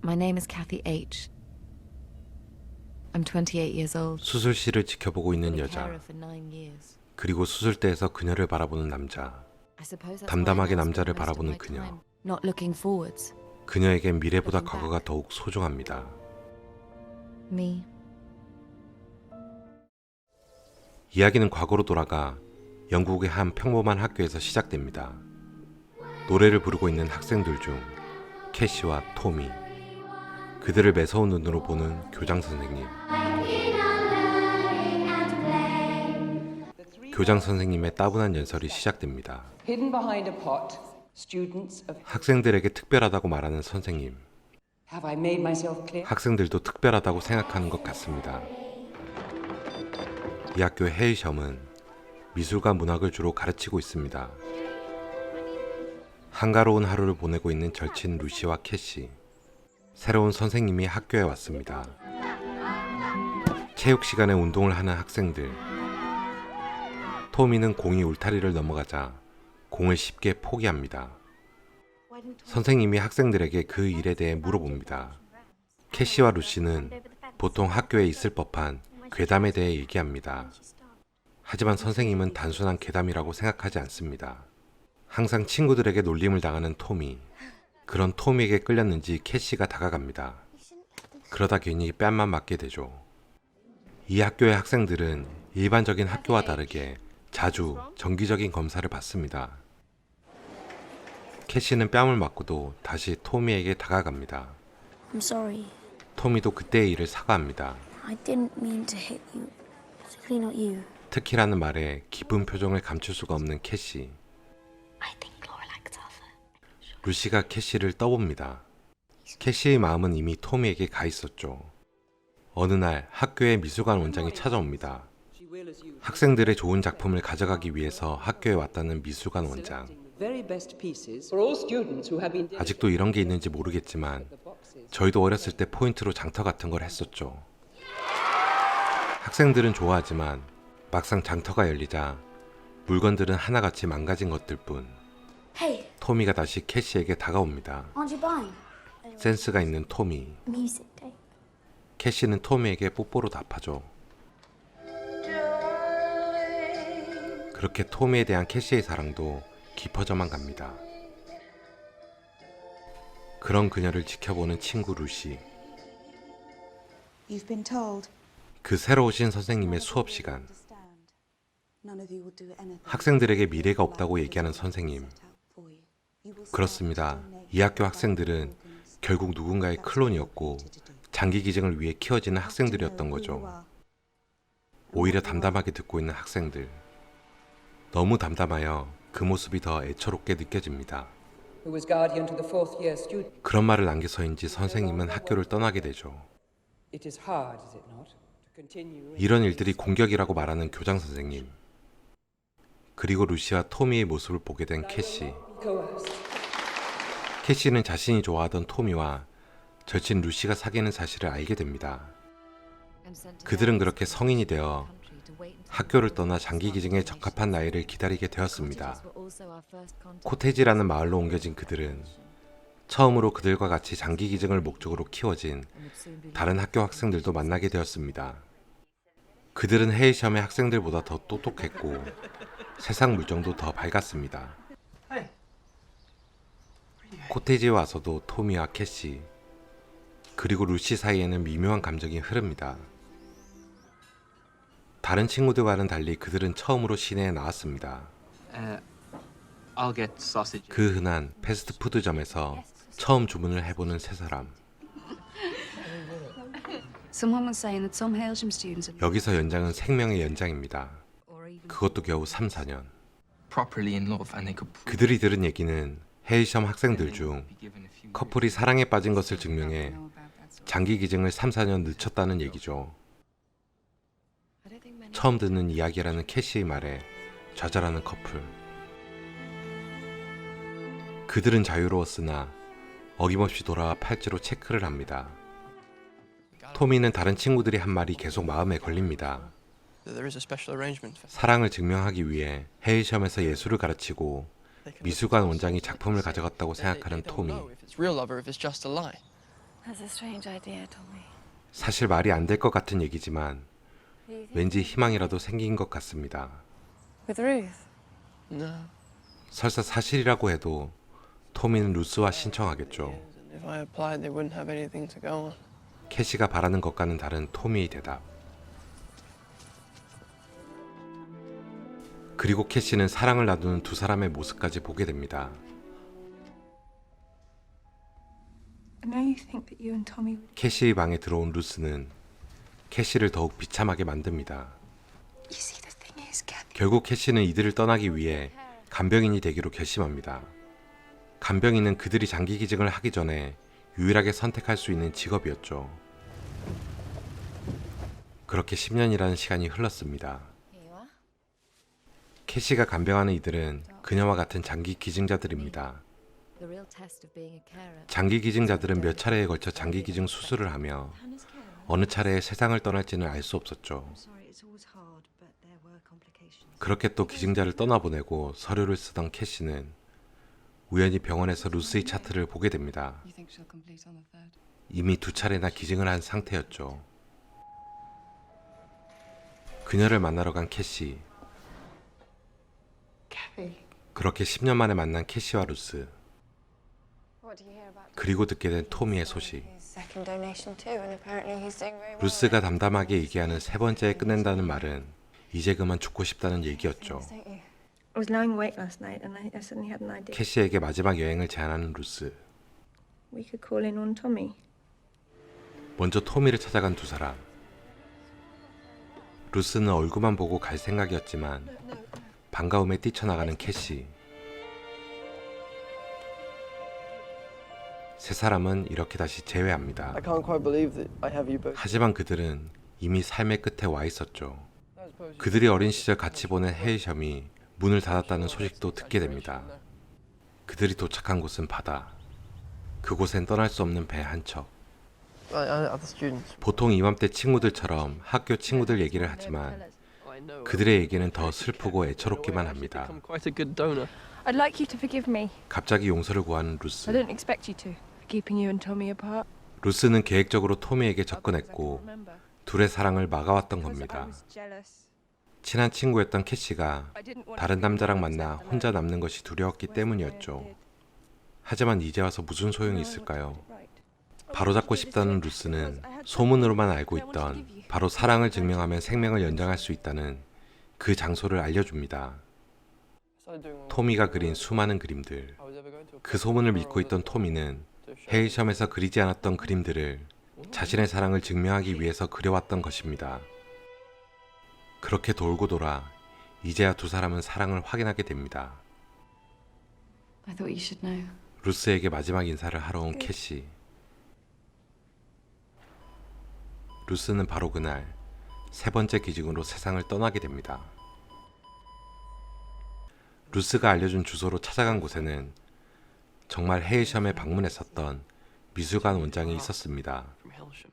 My name is Kathy H. I'm 28 years old. 수술실을 지켜보고 있는 Been a 여자, carer for 9 years. 그리고 수술대에서 그녀를 바라보는 남자, I suppose that's 담담하게 why I now 남자를 spend most of 바라보는 my 그녀. time not looking forwards. 그녀에겐 미래보다 과거가 더욱 소중합니다. Me. 이야기는 과거로 돌아가 영국의 한 평범한 학교에서 시작됩니다. 노래를 부르고 있는 학생들 중 캐시와 토미, 그들을 매서운 눈으로 보는 교장 선생님. 교장 선생님의 따분한 연설이 시작됩니다. Hidden behind a pot, students of 학생들에게 특별하다고 말하는 선생님. have I made myself clear? 학생들도 특별하다고 생각하는 것 같습니다. 이 학교의 헤이섬은 미술과 문학을 주로 가르치고 있습니다. 한가로운 하루를 보내고 있는 절친 루시와 캐시. 새로운 선생님이 학교에 왔습니다. 체육 시간에 운동을 하는 학생들. 토미는 공이 울타리를 넘어가자 공을 쉽게 포기합니다. 선생님이 학생들에게 그 일에 대해 물어봅니다. 캐시와 루시는 보통 학교에 있을 법한 괴담에 대해 얘기합니다. 하지만 선생님은 단순한 괴담이라고 생각하지 않습니다. 항상 친구들에게 놀림을 당하는 토미. 그런 토미에게 끌렸는지 캐시가 다가갑니다. 그러다 괜히 뺨만 맞게 되죠. 이 학교의 학생들은 일반적인 학교와 다르게 자주 정기적인 검사를 받습니다. 캐시는 뺨을 맞고도 다시 토미에게 다가갑니다. I'm sorry. 토미도 그때의 일을 사과합니다. I didn't mean to hit you. Particularly not you. 특히라는 말에 기쁜 표정을 감출 수가 없는 캐시. I think Laura likes Arthur. 루시가 캐시를 떠봅니다. 캐시의 마음은 이미 토미에게 가 있었죠. 어느 날 학교의 미술관 원장이 찾아옵니다. She will as you. 학생들의 좋은 작품을 가져가기 위해서 학교에 왔다는 미술관 원장. Very best pieces for all students who have been 아직도 이런 게 있는지 모르겠지만 the boxes. 저희도 어렸을 때 포인트로 장터 같은 걸 했었죠. 학생들은 좋아하지만 막상 장터가 열리자 물건들은 하나같이 망가진 것들 뿐. Hey, 토미가 다시 캐시에게 다가옵니다. aren't you buying? 센스가 있는 토미. Music tape. 캐시는 토미에게 뽀뽀로 답하죠. 그렇게 토미에 대한 캐시의 사랑도 깊어져만 갑니다. 그런 그녀를 지켜보는 친구 루시. You've been told. 그 새로 오신 선생님의 수업 시간. None of you will do anything. 학생들에게 미래가 없다고 얘기하는 선생님. 그렇습니다. 이 학교 학생들은 결국 누군가의 클론이었고 장기 기증을 위해 키워지는 학생들이었던 거죠. 오히려 담담하게 듣고 있는 학생들. 너무 담담하여 그 모습이 더 애처롭게 느껴집니다. Who was guardian to the fourth year student? 그런 말을 남겨서인지 선생님은 학교를 떠나게 되죠. It is hard, is it not, to continue? 이런 일들이 공격이라고 말하는 교장 선생님. 그리고 루시와 토미의 모습을 보게 된 캐시. Coerced. 캐시는 자신이 좋아하던 토미와 절친 루시가 사귀는 사실을 알게 됩니다. 그들은 그렇게 성인이 되어 학교를 떠나 장기 기증에 적합한 나이를 기다리게 되었습니다. 코테지라는 마을로 옮겨진 그들은 처음으로 그들과 같이 장기 기증을 목적으로 키워진 다른 학교 학생들도 만나게 되었습니다. 그들은 헤이섬의 학생들보다 더 똑똑했고 세상 물정도 더 밝았습니다. 코테지에 와서도 토미와 캐시 그리고 루시 사이에는 미묘한 감정이 흐릅니다. 다른 친구들과는 달리 그들은 처음으로 시내에 나왔습니다. I'll get sausage. 그 흔한 패스트푸드점에서 처음 주문을 해보는 세 사람. Someone was saying that some Hailsham students have 여기서 연장은 생명의 연장입니다. 그것도 겨우 3, 4년. Properly in love and they could prove 그들이 들은 얘기는 헤이섬 학생들 중 be given a few 커플이 사랑에 빠진 것을 증명해 장기 기증을 3, 4년 늦췄다는 얘기죠. 처음 듣는 이야기라는 캐시의 말에 좌절하는 커플. 그들은 자유로웠으나 어김없이 돌아와 팔찌로 체크를 합니다. 토미는 다른 친구들이 한 말이 계속 마음에 걸립니다. There is a special arrangement for 사랑을 증명하기 위해 헤이섬에서 예술을 가르치고 미술관 원장이 작품을 가져갔다고 생각하는 토미. if it's real love or if it's just a lie. That's a strange idea, Tommy. 사실 말이 안 될 것 같은 얘기지만 왠지 희망이라도 생긴 것 같습니다. With Ruth? No. 설사 사실이라고 해도 토미는 루스와 신청하겠죠. And if I applied, they wouldn't have anything to go on. 캐시가 바라는 것과는 다른 토미의 대답. 그리고 캐시는 사랑을 나누는 두 사람의 모습까지 보게 됩니다. I know you think that you and Tommy would. 캐시의 방에 들어온 루스는 캐시를 더욱 비참하게 만듭니다. You see, the thing is, Kathy. 결국 캐시는 이들을 떠나기 위해 간병인이 되기로 결심합니다. 간병인은 그들이 장기 기증을 하기 전에 유일하게 선택할 수 있는 직업이었죠. 그렇게 10년이라는 시간이 흘렀습니다. 캐시가 간병하는 이들은 그녀와 같은 장기 기증자들입니다. The real test of being a carer. 장기 기증자들은 몇 차례에 걸쳐 장기 기증 수술을 하며 어느 차례에 세상을 떠날지는 알 수 없었죠. Sorry, it's always hard, but there were complications. 그렇게 또 기증자를 떠나보내고 서류를 쓰던 캐시는 우연히 병원에서 루스의 차트를 보게 됩니다. You think she'll complete on the third? 이미 2차례나 기증을 한 상태였죠. 그녀를 만나러 간 캐시. 그렇게 10년 만에 만난 캐시와 루스. What do you hear about 그리고 듣게 된 토미의 소식. his second donation too? And apparently he's doing very well. 루스가 담담하게 얘기하는 세 번째에 끝낸다는 말은 이제 그만 죽고 싶다는 얘기였죠. Don't you? I was lying awake last night and I suddenly had an idea. 캐시에게 마지막 여행을 제안하는 루스. We could call in on Tommy. 먼저 토미를 찾아간 두 사람. 루스는 얼굴만 보고 갈 생각이었지만 반가움에 뛰쳐나가는 캐시. 세 사람은 이렇게 다시 재회합니다. I can't quite believe that I have you both. 하지만 그들은 이미 삶의 끝에 와 있었죠. I suppose you- 그들이 어린 시절 같이 보낸 헤이섬이 문을 닫았다는 소식도 듣게 됩니다. 그들이 도착한 곳은 바다. 그곳엔 떠날 수 없는 배 한 척. Other students. 보통 이맘때 친구들처럼 학교 친구들 얘기를 하지만 I know. 그들의 얘기는 더 슬프고 애처롭기만 합니다. Become quite a good donor. I'd like you to forgive me. 갑자기 용서를 구하는 I 루스. don't expect you to. For keeping you and Tommy apart. 루스는 계획적으로 토미에게 접근했고 Remember. 둘의 사랑을 막아왔던 Because I 겁니다. was jealous. 친한 친구였던 캐시가 I didn't want 다른 to be 남자랑 alone. 만나 혼자 남는 것이 두려웠기 때문이었죠. 하지만 이제 와서 무슨 소용이 있을까요? 바로잡고 싶다는 루스는 소문으로만 알고 있던 바로 사랑을 증명하면 생명을 연장할 수 있다는 그 장소를 알려줍니다. Started doing 토미가 그린 수많은 그림들. I was ever going to. 그 소문을 믿고 있던 토미는 헤이섬에서 그리지 않았던 그림들을 자신의 사랑을 증명하기 위해서 그려왔던 것입니다. 그렇게 돌고 돌아 이제야 두 사람은 사랑을 확인하게 됩니다. I thought you should know. 루스에게 마지막 인사를 하러 온 캐시. 루스는 바로 그날 세 번째 기증으로 세상을 떠나게 됩니다. 루스가 알려준 주소로 찾아간 곳에는 정말 헤이섬에 방문했었던 미술관 원장이 있었습니다. From Helsham.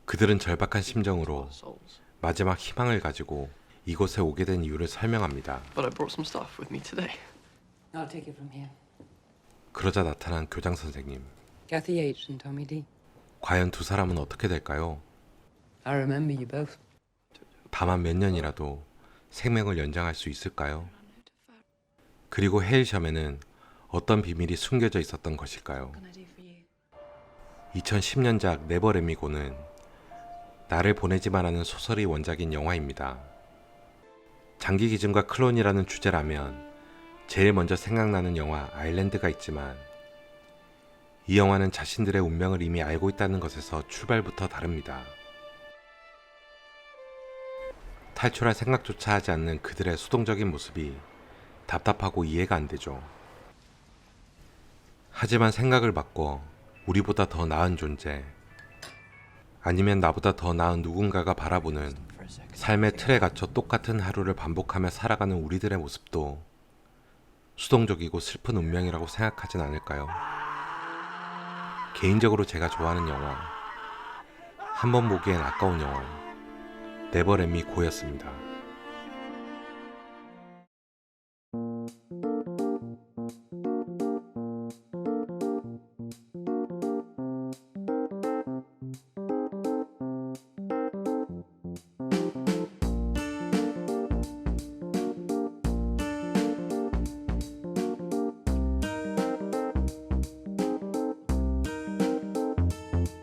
그들은 절박한 심정으로 Souls. 마지막 희망을 가지고 이곳에 오게 된 이유를 설명합니다. But I brought some stuff with me today. I'll take it from here. 그러자 나타난 교장 선생님. Kathy H. and Tommy D. 과연 두 사람은 어떻게 될까요? I remember you both. 다만 몇 년이라도 생명을 연장할 수 있을까요? 그리고 헤일섬에는 어떤 비밀이 숨겨져 있었던 것일까요? What can I do for you? 2010년작 네버렛미고는 나를 보내지만 하는 소설이 원작인 영화입니다. 장기 기증과 클론이라는 주제라면 제일 먼저 생각나는 영화 아일랜드가 있지만 이 영화는 자신들의 운명을 이미 알고 있다는 것에서 출발부터 다릅니다. 탈출할 생각조차 하지 않는 그들의 수동적인 모습이 답답하고 이해가 안 되죠. 하지만 생각을 바꿔 우리보다 더 나은 존재, 아니면 나보다 더 나은 누군가가 바라보는 For a second. 삶의 틀에 갇혀 똑같은 하루를 반복하며 살아가는 우리들의 모습도 수동적이고 슬픈 운명이라고 생각하진 않을까요? 개인적으로 제가 좋아하는 영화, 한 번 보기엔 아까운 영화, 네버렛미 고였습니다.